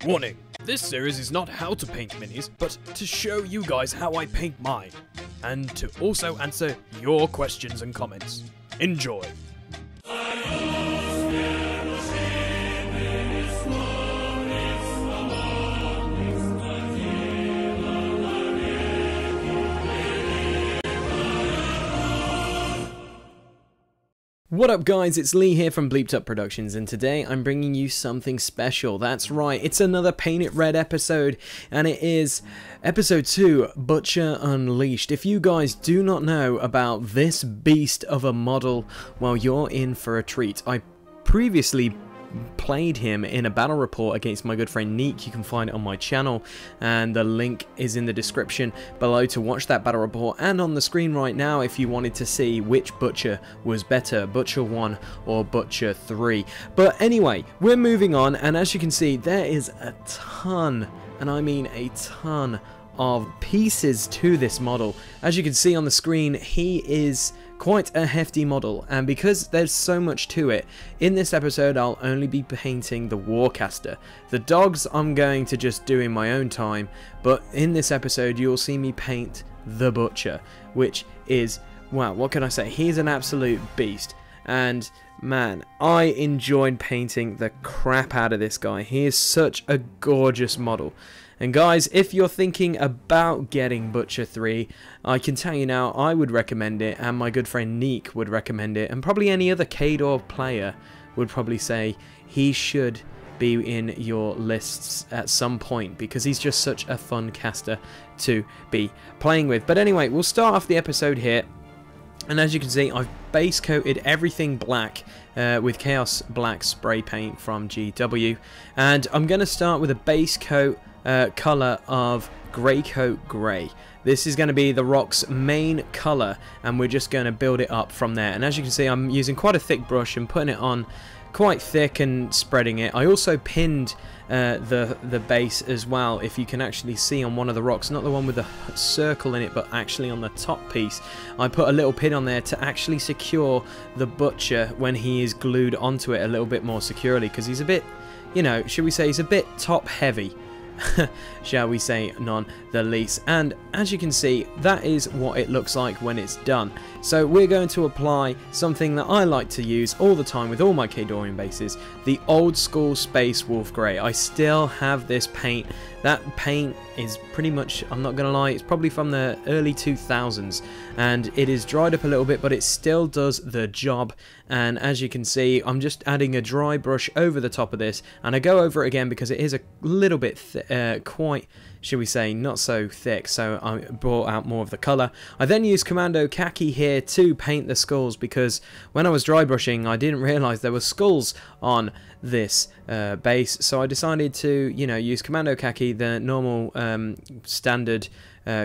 Warning, this series is not how to paint minis, but to show you guys how I paint mine, and to also answer your questions and comments. Enjoy! What up guys, it's Lee here from Bleeped Up Productions, and today I'm bringing you something special. That's right, it's another Paint It Red episode, and it is episode 2, Butcher Unleashed. If you guys do not know about this beast of a model, well, you're in for a treat. I previously played him in a battle report against my good friend Neek. You can find it on my channel, and the link is in the description below to watch that battle report, and on the screen right now if you wanted to see which Butcher was better, Butcher 1 or Butcher 3. But anyway, we're moving on, and as you can see there is a ton, and I mean a ton, of pieces to this model. As you can see on the screen, he is quite a hefty model, and because there's so much to it, in this episode I'll only be painting the Warcaster. The dogs I'm going to just do in my own time, but in this episode you'll see me paint the Butcher, which is, wow, what can I say, he's an absolute beast. And man, I enjoyed painting the crap out of this guy. He is such a gorgeous model. And guys, if you're thinking about getting Butcher 3, I can tell you now, I would recommend it, and my good friend Neek would recommend it, and probably any other Khador player would probably say he should be in your lists at some point, because he's just such a fun caster to be playing with. But anyway, we'll start off the episode here. And as you can see, I've base coated everything black with Chaos Black spray paint from GW, and I'm going to start with a base coat colour of grey coat grey. This is going to be the rock's main colour, and we're just going to build it up from there. And as you can see, I'm using quite a thick brush and putting it on quite thick and spreading it. I also pinned the base as well, if you can actually see on one of the rocks, not the one with the circle in it, but actually on the top piece. I put a little pin on there to actually secure the Butcher when he is glued onto it a little bit more securely, because he's a bit, you know, should we say he's a bit top heavy. Shall we say, none the least. And as you can see, that is what it looks like when it's done. So we're going to apply something that I like to use all the time with all my Khadorian bases, the old school Space Wolf Grey. I still have this paint. That paint is pretty much, I'm not going to lie, it's probably from the early 2000s, and it is dried up a little bit, but it still does the job. And as you can see, I'm just adding a dry brush over the top of this, and I go over it again because it is a little bit quite, should we say, not so thick, so I brought out more of the colour. I then used Commando Khaki here to paint the skulls, because when I was dry brushing I didn't realise there were skulls on this base, so I decided to, you know, use Commando Khaki, the normal standard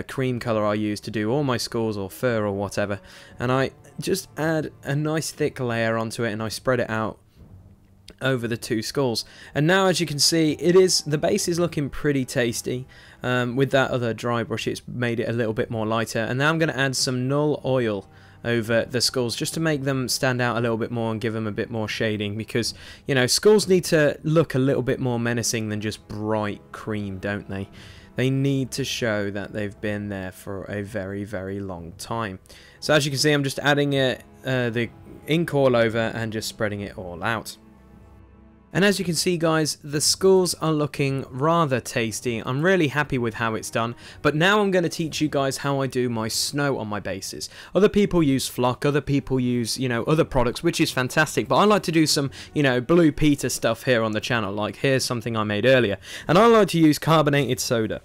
cream colour I use to do all my skulls or fur or whatever, and I just add a nice thick layer onto it, and I spread it out over the two skulls. And now as you can see, the base is looking pretty tasty. With that other dry brush it's made it a little bit more lighter, and now I'm going to add some null oil over the skulls just to make them stand out a little bit more and give them a bit more shading, because, you know, skulls need to look a little bit more menacing than just bright cream, don't they? They need to show that they've been there for a very, very long time. So as you can see, I'm just adding the ink all over and just spreading it all out. And as you can see guys, the skulls are looking rather tasty. I'm really happy with how it's done. But now I'm going to teach you guys how I do my snow on my bases. Other people use Flock, other people use, you know, other products, which is fantastic. But I like to do some, you know, Blue Peter stuff here on the channel. Like here's something I made earlier. And I like to use carbonated soda.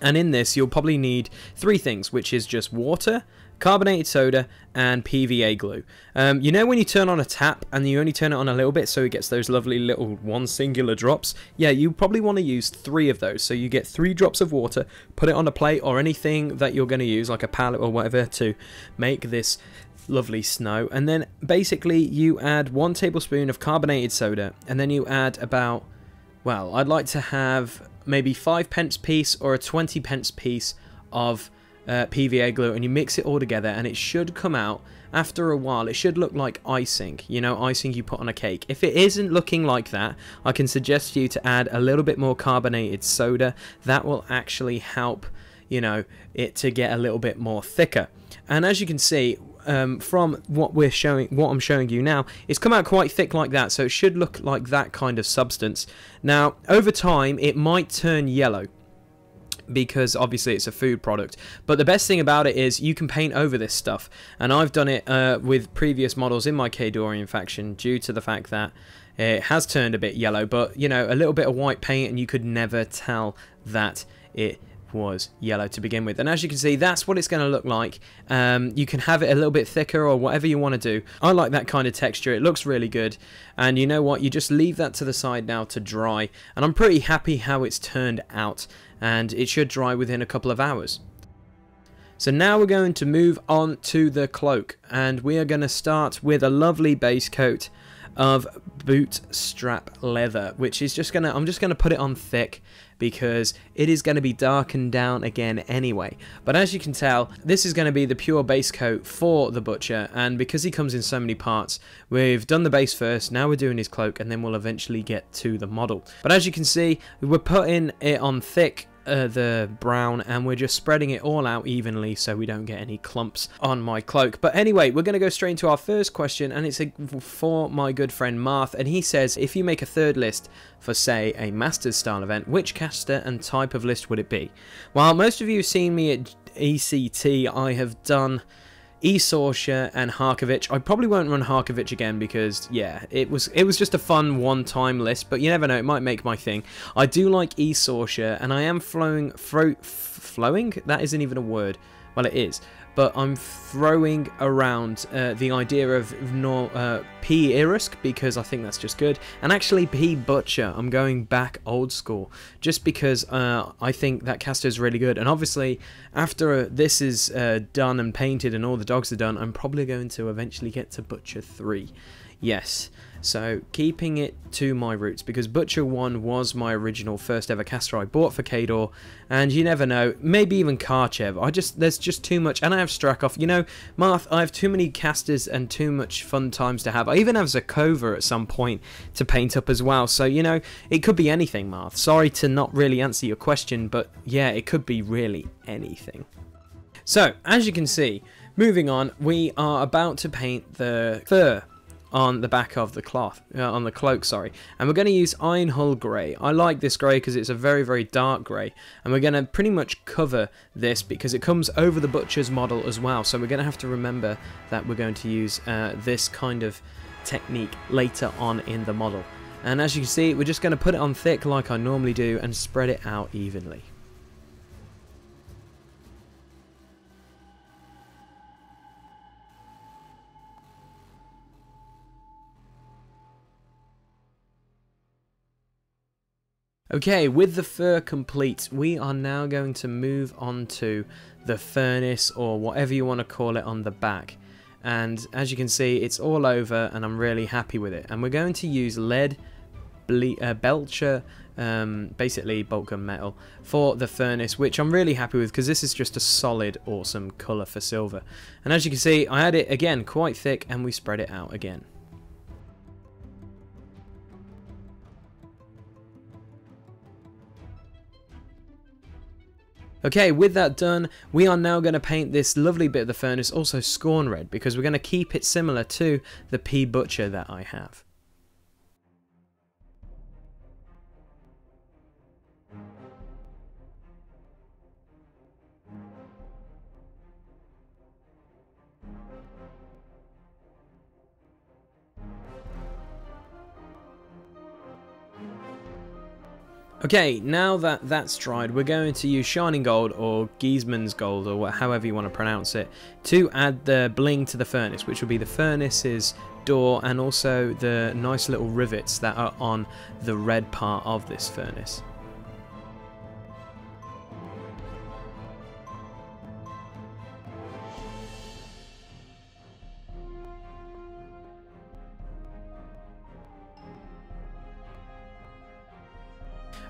And in this you'll probably need 3 things, which is just water, carbonated soda, and PVA glue. You know when you turn on a tap and you only turn it on a little bit so it gets those lovely little one singular drops? Yeah, you probably want to use 3 of those. So you get 3 drops of water, put it on a plate or anything that you're going to use, like a palette or whatever, to make this lovely snow, and then basically you add 1 tablespoon of carbonated soda, and then you add about, well, I'd like to have maybe 5p piece or a 20p piece of PVA glue, and you mix it all together, and it should come out after a while. It should look like icing, you know, icing you put on a cake. If it isn't looking like that, I can suggest you to add a little bit more carbonated soda. That will actually help, you know, it to get a little bit more thicker. And as you can see, from what I'm showing you now, it's come out quite thick like that, so it should look like that kind of substance. Now, over time, it might turn yellow, because obviously it's a food product, but the best thing about it is you can paint over this stuff, and I've done it with previous models in my Khadorian faction due to the fact that it has turned a bit yellow, but you know, a little bit of white paint and you could never tell that it was yellow to begin with. And as you can see, that's what it's going to look like. You can have it a little bit thicker or whatever you want to do. I like that kind of texture. It looks really good, and you know what, you just leave that to the side now to dry, and I'm pretty happy how it's turned out, and it should dry within a couple of hours. So now we're going to move on to the cloak, and we are going to start with a lovely base coat of bootstrap leather, which is just gonna, I'm just gonna put it on thick because it is going to be darkened down again anyway. But as you can tell, this is going to be the pure base coat for the butcher, and because he comes in so many parts, we've done the base first, now we're doing his cloak, and then we'll eventually get to the model. But as you can see, we're putting it on thick, the brown, and we're just spreading it all out evenly so we don't get any clumps on my cloak. But anyway, we're going to go straight into our first question, and it's for my good friend Marth, and he says, if you make a third list for, say, a Masters style event, which caster and type of list would it be? Well, most of you have seen me at ECT. I have done Esorsha and Harkovich. I probably won't run Harkovich again because, yeah, it was just a fun one-time list, but you never know, it might make my thing. I do like Esorsha, and I am flowing? That isn't even a word. Well, it is. But I'm throwing around the idea of P. Irisk, because I think that's just good. And actually P. Butcher, I'm going back old school, just because I think that caster is really good. And obviously, after this is done and painted and all the dogs are done, I'm probably going to eventually get to Butcher 3. Yes. So, keeping it to my roots, because Butcher 1 was my original first ever caster I bought for Khador, and you never know, maybe even Karchev. There's just too much, and I have Strakov. You know, Marth, I have too many casters and too much fun times to have. I even have Zakova at some point to paint up as well, so, you know, it could be anything, Marth. Sorry to not really answer your question, but yeah, it could be really anything. So, as you can see, moving on, we are about to paint the fur on the back of the cloth, on the cloak, sorry, and we're going to use Iron Hull Grey. I like this grey because it's a very, very dark grey, and we're going to pretty much cover this because it comes over the butcher's model as well, so we're going to have to remember that we're going to use this kind of technique later on in the model. And as you can see, we're just going to put it on thick like I normally do and spread it out evenly. Okay, with the fur complete, we are now going to move on to the furnace, or whatever you want to call it, on the back. And as you can see, it's all over, and I'm really happy with it. And we're going to use lead belcher, basically bulk gun metal, for the furnace, which I'm really happy with because this is just a solid, awesome colour for silver. And as you can see, I had it again quite thick, and we spread it out again. Okay, with that done, we are now going to paint this lovely bit of the furnace also Scorn Red, because we're going to keep it similar to the P. Butcher that I have. Okay, now that that's dried, we're going to use Shining Gold, or Giesmann's Gold, or however you want to pronounce it, to add the bling to the furnace, which will be the furnace's door and also the nice little rivets that are on the red part of this furnace.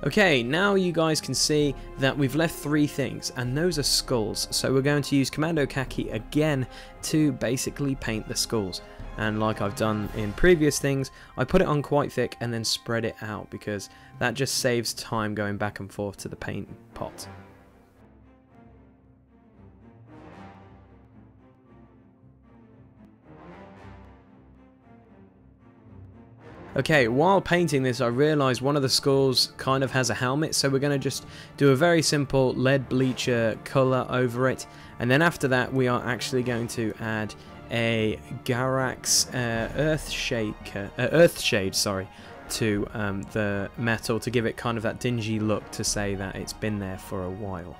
Okay, now you guys can see that we've left 3 things, and those are skulls. So we're going to use Commando Khaki again to basically paint the skulls. And like I've done in previous things, I put it on quite thick and then spread it out, because that just saves time going back and forth to the paint pot. Okay, while painting this I realised one of the skulls kind of has a helmet, so we're going to just do a very simple lead bleacher colour over it, and then after that we are actually going to add a Garax Earthshade to the metal to give it kind of that dingy look to say that it's been there for a while.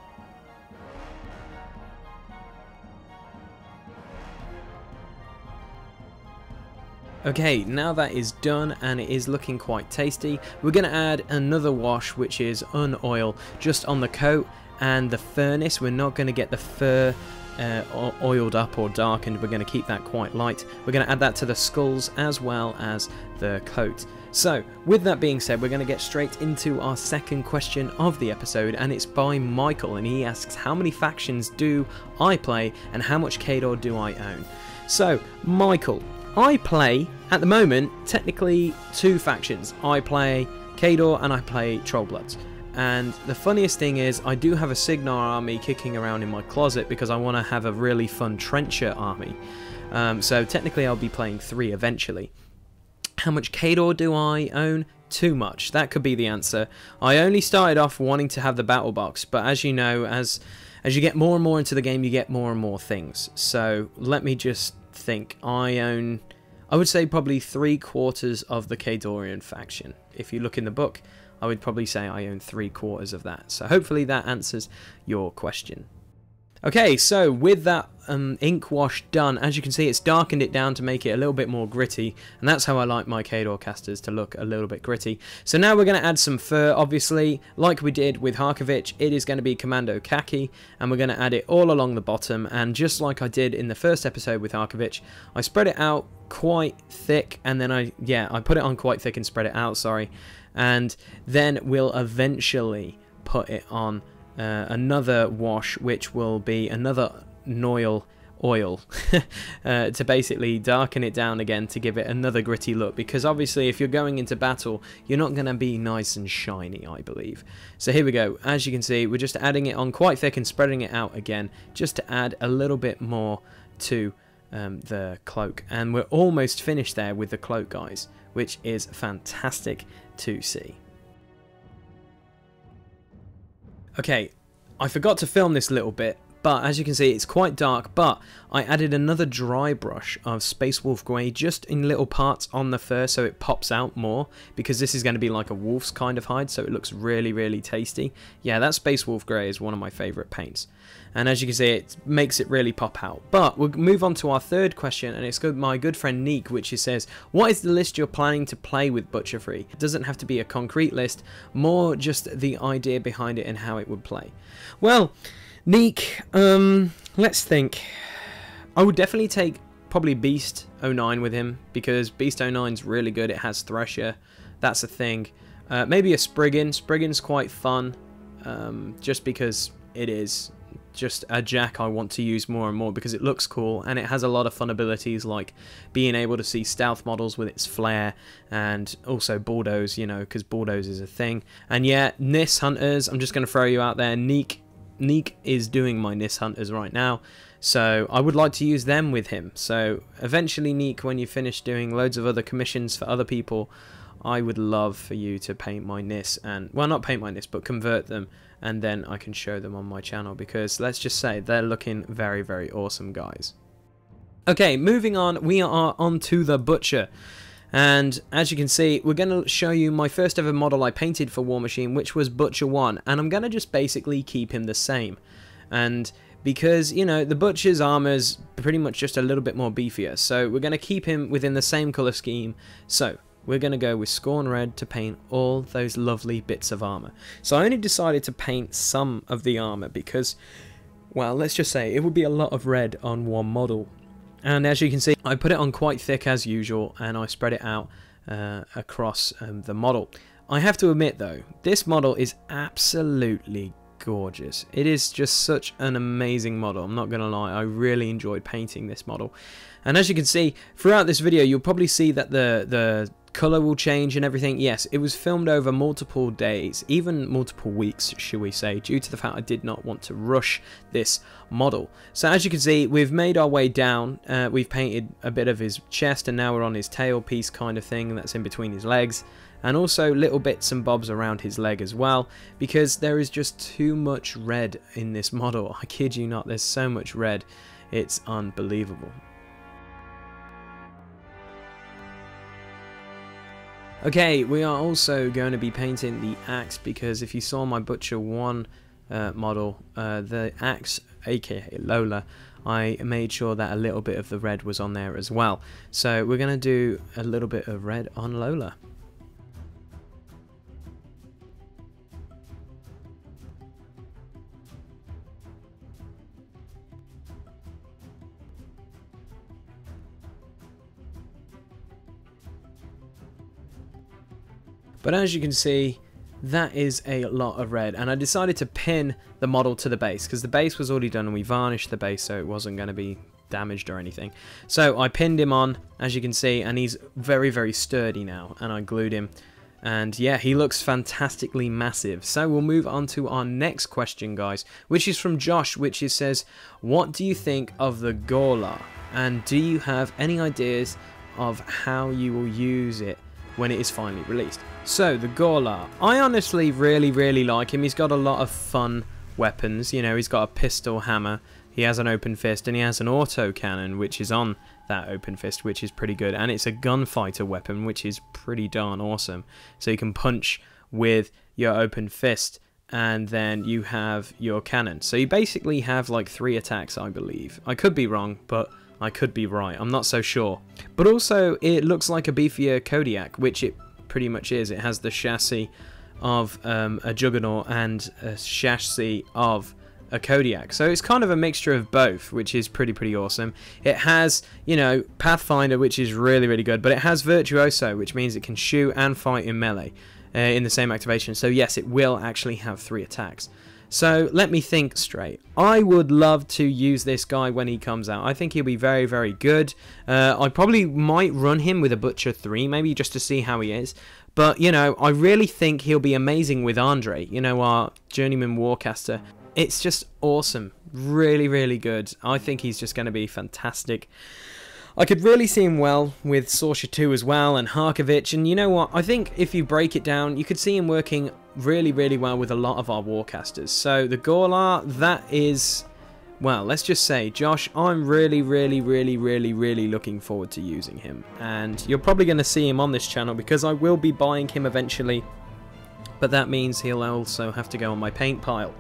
Okay, now that is done and it is looking quite tasty, we're going to add another wash, which is unoil, just on the coat and the furnace. We're not going to get the fur oiled up or darkened, we're going to keep that quite light. We're going to add that to the skulls as well as the coat. So, with that being said, we're going to get straight into our second question of the episode, and it's by Michael, and he asks, how many factions do I play and how much Khador do I own? So, Michael, I play, at the moment, technically 2 factions. I play Khador and I play Trollbloods. And the funniest thing is, I do have a Signar army kicking around in my closet because I want to have a really fun Trencher army. So technically I'll be playing 3 eventually. How much Khador do I own? Too much. That could be the answer. I only started off wanting to have the battle box, but as you know, as you get more and more into the game, you get more and more things. So let me just think. I own, I would say, probably 3/4 of the Khadorian faction. If you look in the book, I would probably say I own 3/4 of that. So hopefully that answers your question. Okay, so with that ink wash done, as you can see, it's darkened it down to make it a little bit more gritty, and that's how I like my Khador casters, to look a little bit gritty. So now we're going to add some fur, obviously, like we did with Harkovich. It is going to be Commando Khaki, and we're going to add it all along the bottom, and just like I did in the first episode with Harkovich, I spread it out quite thick, and then I put it on quite thick and spread it out, sorry, and then we'll eventually put it on another wash, which will be another Noil oil to basically darken it down again to give it another gritty look, because obviously if you're going into battle you're not going to be nice and shiny, I believe. So here we go. As you can see, we're just adding it on quite thick and spreading it out again just to add a little bit more to the cloak, and we're almost finished there with the cloak, guys, which is fantastic to see. Okay, I forgot to film this little bit, but as you can see it's quite dark, but I added another dry brush of Space Wolf Grey just in little parts on the fur so it pops out more, because this is going to be like a wolf's kind of hide, so it looks really, really tasty. Yeah, that Space Wolf Grey is one of my favourite paints, and as you can see it makes it really pop out. But we'll move on to our third question, and it's my good friend Neek, which says, what is the list you're planning to play with Butcher Free? It doesn't have to be a concrete list, more just the idea behind it and how it would play. Well, Neek, let's think. I would definitely take probably Beast 09 with him, because Beast 09's really good. It has Thresher, that's a thing. Maybe a Spriggan. Spriggan's quite fun, just because it is just a jack I want to use more and more because it looks cool and it has a lot of fun abilities, like being able to see stealth models with its flare, and also bulldoze, you know, because bulldoze is a thing. And yeah, Nis Hunters, I'm just going to throw you out there. Neek is doing my Nis Hunters right now, so I would like to use them with him. So eventually, Neek, when you finish doing loads of other commissions for other people, I would love for you to paint my Nis, and, well, not paint my Nis, but convert them, and then I can show them on my channel, because let's just say they're looking very, very awesome, guys. Okay, moving on, we are on to the Butcher. And as you can see, we're going to show you my first ever model I painted for Warmachine, which was Butcher 1, and I'm going to just basically keep him the same. And because, you know, the Butcher's armor's pretty much just a little bit more beefier, so we're going to keep him within the same colour scheme. So we're going to go with Scorn Red to paint all those lovely bits of armor. So I only decided to paint some of the armor because, well, let's just say it would be a lot of red on one model. And as you can see, I put it on quite thick as usual, and I spread it out across the model. I have to admit though, this model is absolutely gorgeous. It is just such an amazing model. I'm not gonna lie, I really enjoyed painting this model. And as you can see throughout this video, you'll probably see that the color will change and everything. Yes, it was filmed over multiple days, even multiple weeks, should we say, due to the fact I did not want to rush this model. So as you can see, we've made our way down. We've painted a bit of his chest, and now we're on his tail piece kind of thing that's in between his legs, and also little bits and bobs around his leg as well, because there is just too much red in this model. I kid you not, there's so much red, it's unbelievable. Okay, we are also going to be painting the axe, because if you saw my Butcher 1 model, the axe, aka Lola, I made sure that a little bit of the red was on there as well. So we're going to do a little bit of red on Lola. But as you can see, that is a lot of red, and I decided to pin the model to the base because the base was already done and we varnished the base so it wasn't going to be damaged or anything. So I pinned him on, as you can see, and he's very, very sturdy now, and I glued him. And yeah, he looks fantastically massive. So we'll move on to our next question, guys, which is from Josh, which says, what do you think of the Gorlar? And do you have any ideas of how you will use it when it is finally released? So the Gorlar, I honestly really like him. He's got a lot of fun weapons. You know, he's got a pistol hammer, he has an open fist, and he has an auto cannon which is on that open fist, which is pretty good, and it's a gunfighter weapon which is pretty darn awesome. So you can punch with your open fist and then you have your cannon. So you basically have like 3 attacks, I believe. I could be wrong, but I could be right, I'm not so sure. But also it looks like a beefier Kodiak, which it pretty much is. It has the chassis of a Juggernaut and a chassis of a Kodiak, so it's kind of a mixture of both, which is pretty awesome. It has, you know, Pathfinder, which is really good, but it has Virtuoso, which means it can shoot and fight in melee in the same activation. So yes, it will actually have 3 attacks. So let me think straight. I would love to use this guy when he comes out. I think he'll be very good. I probably might run him with a Butcher 3 maybe, just to see how he is. But, you know, I really think he'll be amazing with Andre, you know, our journeyman warcaster. It's just awesome. Really good. I think he's just going to be fantastic. I could really see him well with Sorcerer 2 as well, and Harkovich, and you know what, I think if you break it down, you could see him working really well with a lot of our warcasters. So the Gorlar, that is, well, let's just say, Josh, I'm really looking forward to using him, and you're probably going to see him on this channel because I will be buying him eventually, but that means he'll also have to go on my paint pile.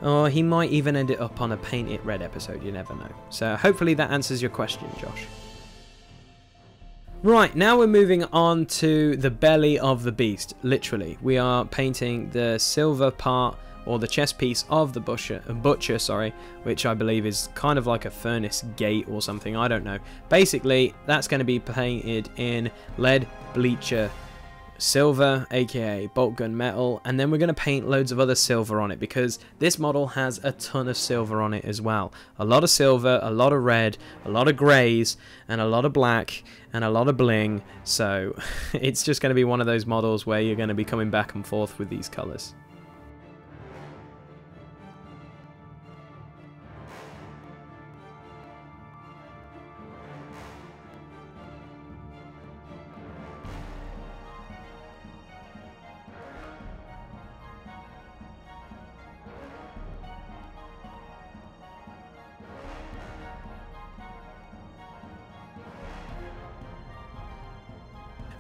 Or he might even end it up on a Paint It Red episode, you never know. So hopefully that answers your question, Josh. Right, now we're moving on to the belly of the beast, literally. We are painting the silver part, or the chest piece of the butcher, sorry, which I believe is kind of like a furnace gate or something, I don't know. Basically, that's going to be painted in lead bleacher silver, aka bolt gun metal, and then we're going to paint loads of other silver on it because this model has a ton of silver on it as well. A lot of silver, a lot of red, a lot of greys, and a lot of black, and a lot of bling, so it's just going to be one of those models where you're going to be coming back and forth with these colours.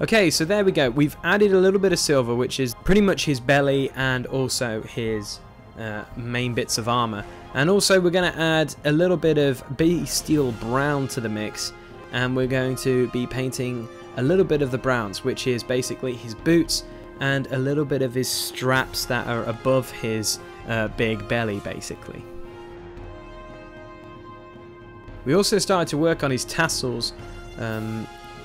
Okay, so there we go. We've added a little bit of silver, which is pretty much his belly and also his main bits of armor. And also we're going to add a little bit of bestial brown to the mix, and we're going to be painting a little bit of the browns, which is basically his boots and a little bit of his straps that are above his big belly, basically. We also started to work on his tassels.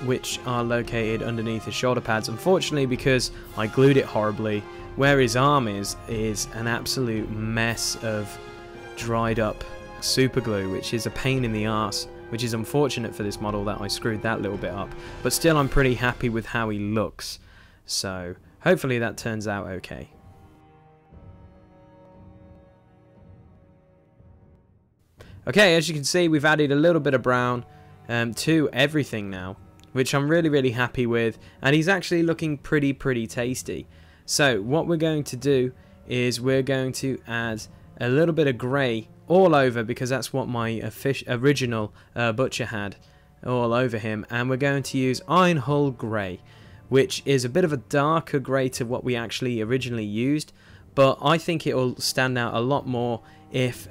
which are located underneath his shoulder pads. Unfortunately, because I glued it horribly, where his arm is an absolute mess of dried up super glue, which is a pain in the arse, which is unfortunate for this model that I screwed that little bit up. But still, I'm pretty happy with how he looks, so hopefully that turns out okay. Okay, as you can see, we've added a little bit of brown to everything now, which I'm really happy with, and he's actually looking pretty tasty. So what we're going to do is we're going to add a little bit of grey all over, because that's what my original butcher had all over him, and we're going to use Iron Hull Grey, which is a bit of a darker grey to what we actually originally used, but I think it will stand out a lot more if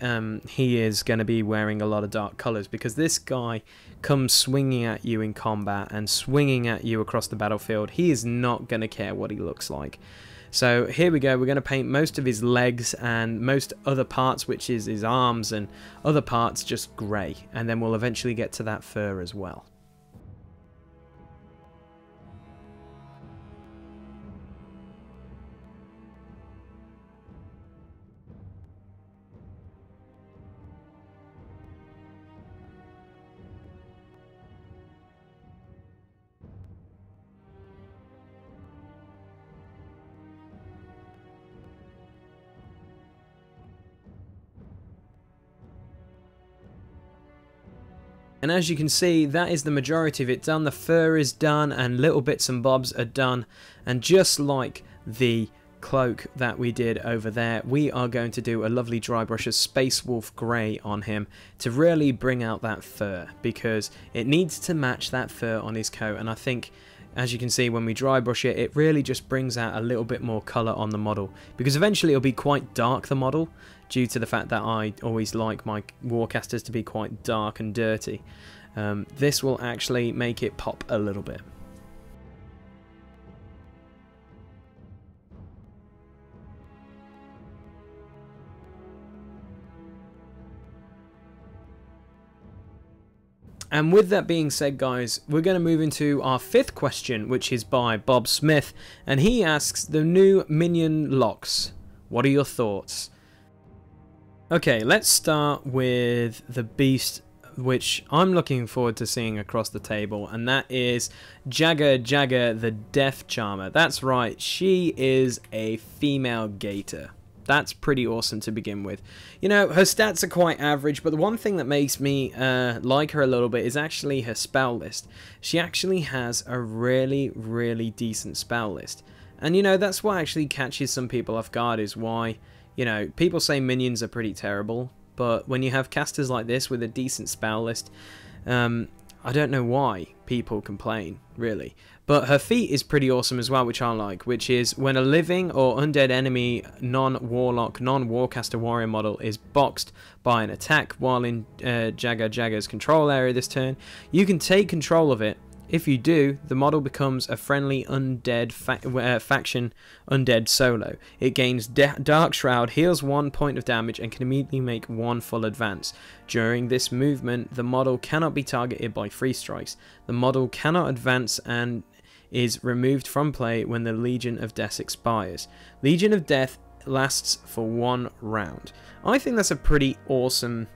he is going to be wearing a lot of dark colours, because this guy comes swinging at you in combat and swinging at you across the battlefield. He is not going to care what he looks like. So here we go, we're going to paint most of his legs and most other parts, which is his arms and other parts, just grey, and then we'll eventually get to that fur as well. And as you can see, that is the majority of it done. The fur is done and little bits and bobs are done. And just like the cloak that we did over there, we are going to do a lovely dry brush of Space Wolf Grey on him to really bring out that fur, because it needs to match that fur on his coat. And I think, as you can see, when we dry brush it, it really just brings out a little bit more colour on the model, because eventually it'll be quite dark, the model, due to the fact that I always like my Warcasters to be quite dark and dirty. This will actually make it pop a little bit. And with that being said, guys, we're going to move into our fifth question, which is by Bob Smith, and he asks, the new minion locks, what are your thoughts? Okay, let's start with the beast, which I'm looking forward to seeing across the table, and that is Jagger the Death Charmer. That's right, she is a female gator. That's pretty awesome to begin with. You know, her stats are quite average, but the one thing that makes me like her a little bit is actually her spell list. She actually has a really decent spell list. And you know, that's what actually catches some people off guard, is why, you know, people say minions are pretty terrible, but when you have casters like this with a decent spell list, I don't know why people complain, really. But her feat is pretty awesome as well, which I like, which is when a living or undead enemy non-warlock, non-warcaster warrior model is boxed by an attack while in Jagger's control area this turn, you can take control of it. If you do, the model becomes a friendly undead faction undead solo. It gains Dark Shroud, heals 1 point of damage, and can immediately make 1 full advance. During this movement, the model cannot be targeted by free strikes. The model cannot advance and is removed from play when the Legion of Death expires. Legion of Death lasts for 1 round. I think that's a pretty awesome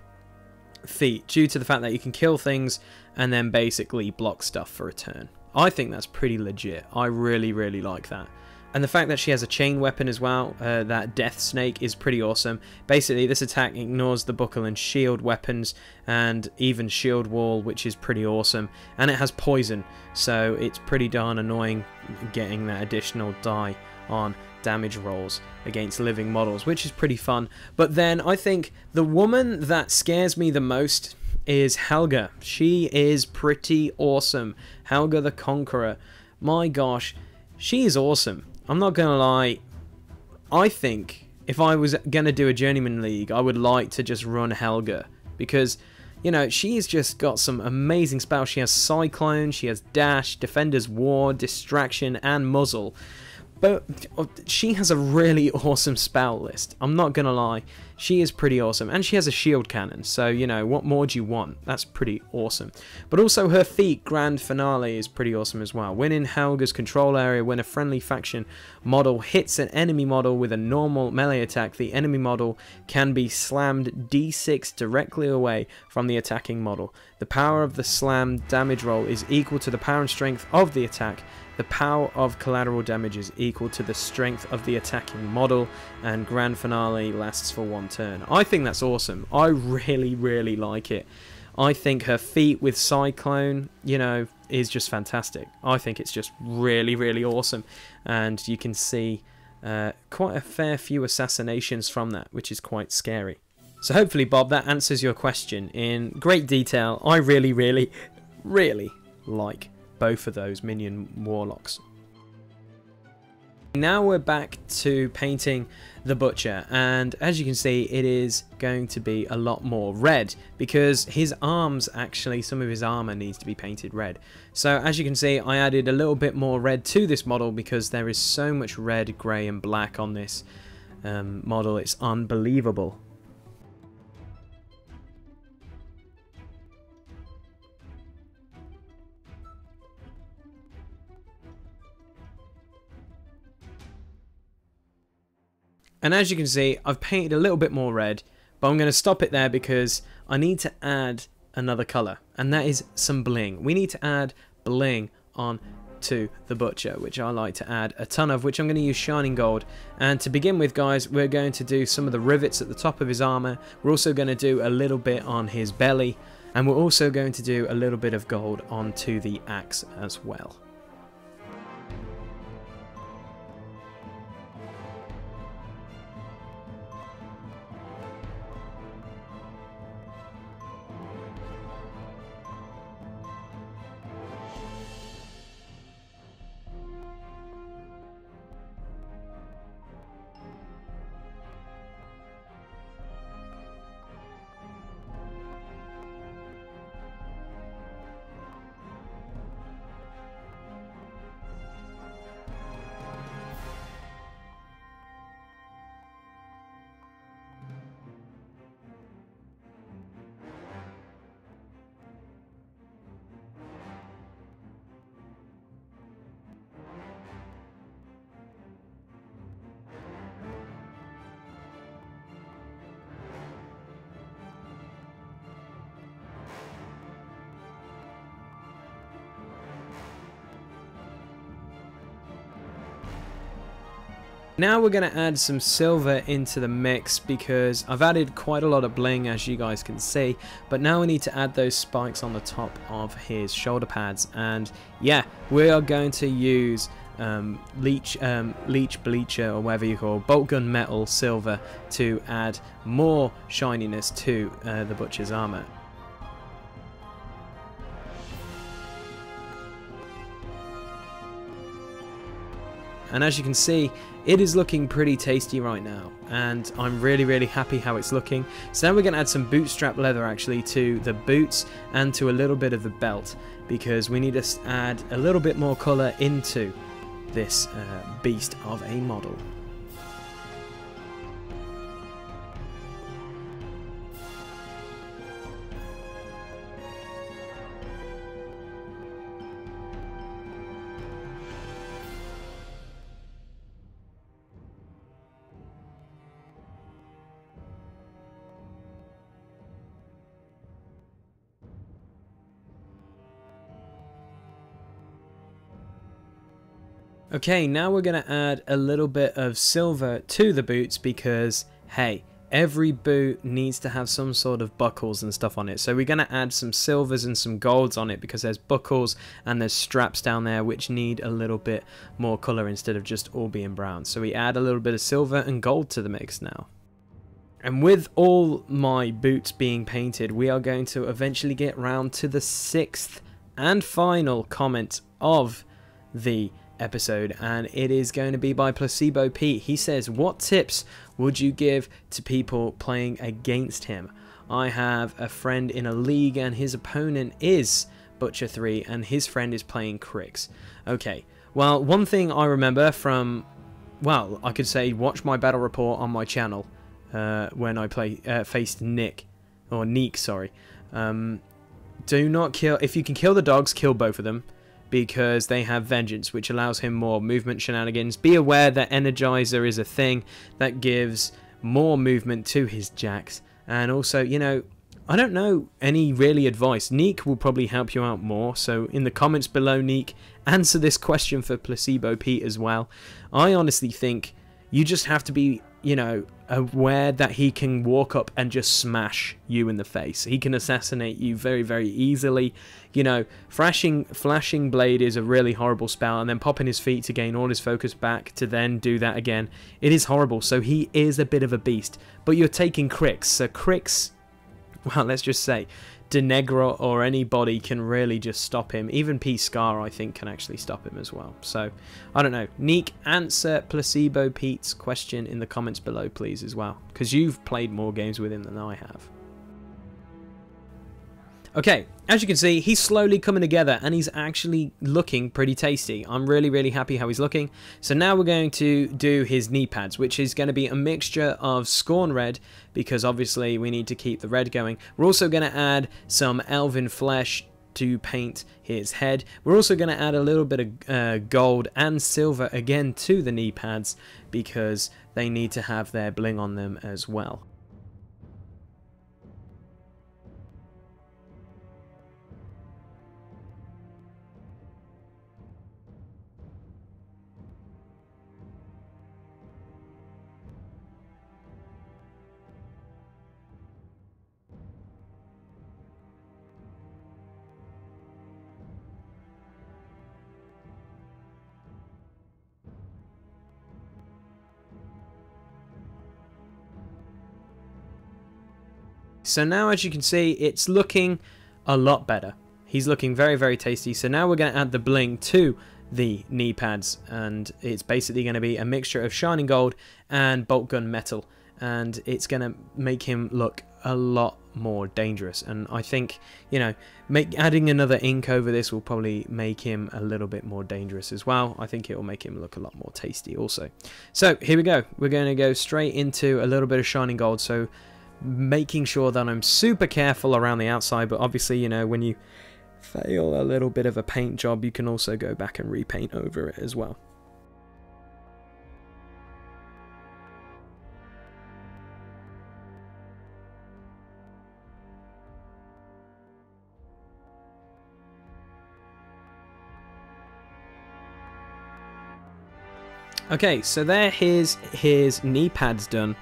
feat, due to the fact that you can kill things and then basically block stuff for a turn. I think that's pretty legit. I really like that. And the fact that she has a chain weapon as well, that Death Snake, is pretty awesome. Basically, this attack ignores the buckle and shield weapons, and even shield wall, which is pretty awesome. And it has poison, so it's pretty darn annoying getting that additional die on damage rolls against living models, which is pretty fun. But then I think the woman that scares me the most is Helga. She is pretty awesome. Helga the Conqueror. My gosh, she is awesome. I'm not gonna lie, I think if I was gonna do a Journeyman League, I would like to just run Helga, because, you know, she's just got some amazing spells. She has Cyclone, she has Dash, Defender's War, Distraction, and Muzzle. But she has a really awesome spell list. I'm not gonna lie, she is pretty awesome, and she has a shield cannon. So you know, what more do you want? That's pretty awesome. But also her feat, Grand Finale, is pretty awesome as well. When in Helga's control area, when a friendly faction model hits an enemy model with a normal melee attack, the enemy model can be slammed D6 directly away from the attacking model. The power of the slam damage roll is equal to the power and strength of the attack. The power of collateral damage is equal to the strength of the attacking model, and Grand Finale lasts for 1 turn. I think that's awesome. I really like it. I think her feat with Cyclone, you know, is just fantastic. I think it's just really awesome, and you can see quite a fair few assassinations from that, which is quite scary. So hopefully, Bob, that answers your question in great detail. I really like both of those minion warlocks. Now we're back to painting the Butcher, and as you can see, it is going to be a lot more red because his arms, actually some of his armor needs to be painted red. So as you can see, I added a little bit more red to this model because there is so much red, grey and black on this model. It's unbelievable. And as you can see, I've painted a little bit more red, but I'm going to stop it there because I need to add another colour, and that is some bling. We need to add bling on to the Butcher, which I like to add a ton of, which I'm going to use Shining Gold. And to begin with, guys, we're going to do some of the rivets at the top of his armour. We're also going to do a little bit on his belly, and we're also going to do a little bit of gold onto the axe as well. Now we're going to add some silver into the mix because I've added quite a lot of bling, as you guys can see, but now we need to add those spikes on the top of his shoulder pads. And yeah, we are going to use leech bleacher, or whatever you call bolt gun metal silver, to add more shininess to the Butcher's armor. And as you can see, it is looking pretty tasty right now, and I'm really happy how it's looking. So now we're going to add some bootstrap leather actually to the boots and to a little bit of the belt, because we need to add a little bit more colour into this beast of a model. Okay, now we're going to add a little bit of silver to the boots because, hey, every boot needs to have some sort of buckles and stuff on it. So we're going to add some silvers and some golds on it because there's buckles and there's straps down there which need a little bit more colour instead of just all being brown. So we add a little bit of silver and gold to the mix now. And with all my boots being painted, we are going to eventually get round to the 6th and final comment of the episode, and it is going to be by Placebo Pete. He says, what tips would you give to people playing against him? I have a friend in a league and his opponent is Butcher 3 and his friend is playing Crix. Okay, Well, one thing I remember from, well, I could say watch my battle report on my channel when I faced Nick, or Neek, sorry. Do not kill, if you can kill the dogs, kill both of them, because they have vengeance, which allows him more movement shenanigans. Be aware that Energizer is a thing that gives more movement to his jacks, and also, you know, I don't know any really advice. Neek will probably help you out more, so in the comments below, Neek, answer this question for Placebo Pete as well. I honestly think you just have to be, you know, aware that he can walk up and just smash you in the face. He can assassinate you very, very easily. You know, flashing blade is a really horrible spell, and then popping his feet to gain all his focus back to then do that again. It is horrible, so he is a bit of a beast. But you're taking Crix, so Crix, well, let's just say Denegro or anybody can really just stop him. Even P-Scar, I think, can actually stop him as well. So, I don't know. Neek, answer Placebo Pete's question in the comments below, please, as well. Because you've played more games with him than I have. Okay, as you can see, he's slowly coming together, and he's actually looking pretty tasty. I'm really, really happy how he's looking. So now we're going to do his knee pads, which is going to be a mixture of Scorn Red, because obviously we need to keep the red going. We're also going to add some Elven Flesh to paint his head. We're also going to add a little bit of gold and silver again to the knee pads, because they need to have their bling on them as well. So now, as you can see, it's looking a lot better. He's looking very, very tasty. So now we're going to add the bling to the knee pads, and it's basically going to be a mixture of shining gold and bolt gun metal, and it's going to make him look a lot more dangerous. And I think, you know, adding another ink over this will probably make him a little bit more dangerous as well. I think it will make him look a lot more tasty also. So here we go. We're going to go straight into a little bit of shining gold. So making sure that I'm super careful around the outside, but obviously, you know, when you fail a little bit of a paint job, you can also go back and repaint over it as well. Okay, so there his knee pads done.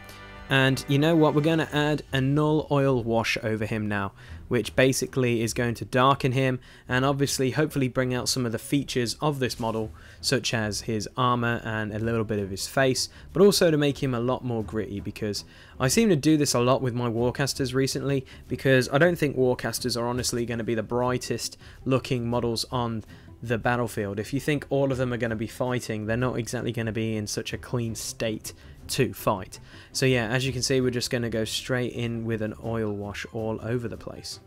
And you know what, we're going to add a null oil wash over him now, which basically is going to darken him and obviously hopefully bring out some of the features of this model, such as his armor and a little bit of his face, but also to make him a lot more gritty, because I seem to do this a lot with my Warcasters recently, because I don't think Warcasters are honestly going to be the brightest looking models on the battlefield. If you think all of them are going to be fighting, they're not exactly going to be in such a clean state to fight. So yeah, as you can see, we're just going to go straight in with an oil wash all over the place.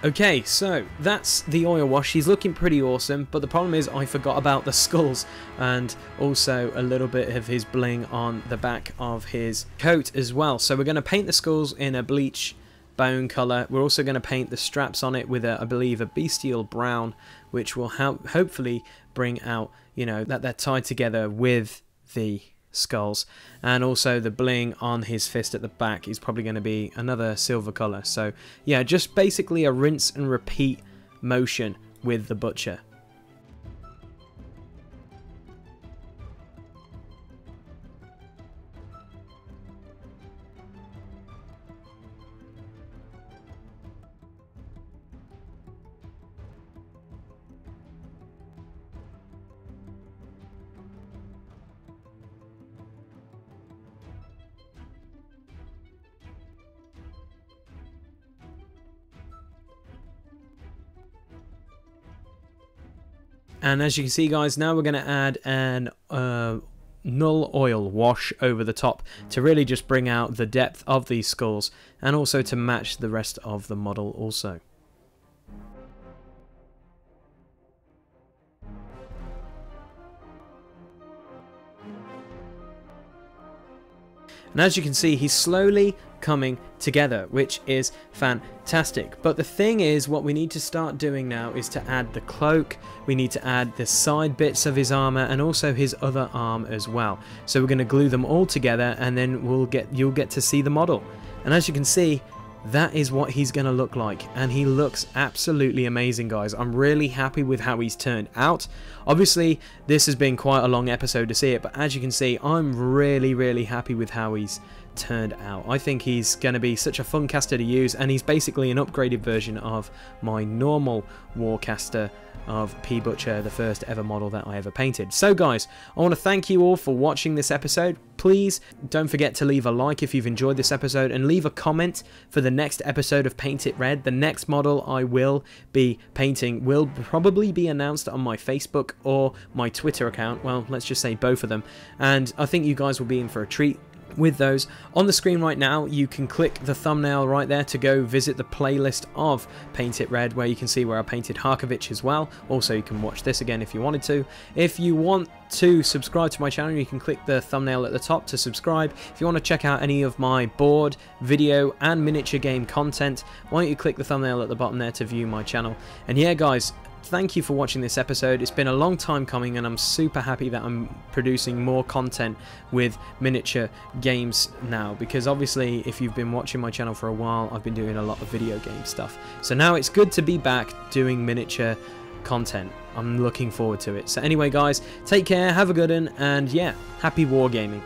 Okay, so that's the oil wash. He's looking pretty awesome, but the problem is I forgot about the skulls and also a little bit of his bling on the back of his coat as well. So we're going to paint the skulls in a bleach bone color. We're also going to paint the straps on it with, I believe, a bestial brown, which will hopefully bring out, you know, that they're tied together with the skulls. And also the bling on his fist at the back is probably going to be another silver color. So yeah, just basically a rinse and repeat motion with the butcher. And as you can see, guys, now we're going to add an null oil wash over the top to really just bring out the depth of these skulls and also to match the rest of the model also. And as you can see, he's slowly coming together, which is fantastic. But the thing is, what we need to start doing now is to add the cloak, we need to add the side bits of his armor and also his other arm as well. So we're going to glue them all together and then you'll get to see the model. And as you can see, that is what he's going to look like, and he looks absolutely amazing, guys. I'm really happy with how he's turned out. Obviously this has been quite a long episode to see it, but as you can see, I'm really happy with how he's turned out. I think he's going to be such a fun caster to use, and he's basically an upgraded version of my normal Warcaster of P. Butcher, the first ever model that I ever painted. So guys, I want to thank you all for watching this episode. Please don't forget to leave a like if you've enjoyed this episode, and leave a comment for the next episode of Paint It Red. The next model I will be painting will probably be announced on my Facebook or my Twitter account. Well, let's just say both of them, and I think you guys will be in for a treat with those. On the screen right now, you can click the thumbnail right there to go visit the playlist of Paint It Red, where you can see where I painted Harkovich as well. Also, you can watch this again if you wanted to. If you want to subscribe to my channel, you can click the thumbnail at the top to subscribe. If you want to check out any of my board, video and miniature game content, why don't you click the thumbnail at the bottom there to view my channel. And yeah guys, thank you for watching this episode. It's been a long time coming, and I'm super happy that I'm producing more content with miniature games now, because obviously if you've been watching my channel for a while, I've been doing a lot of video game stuff. So now it's good to be back doing miniature content. I'm looking forward to it. So anyway guys, take care, have a good one, and yeah, happy wargaming.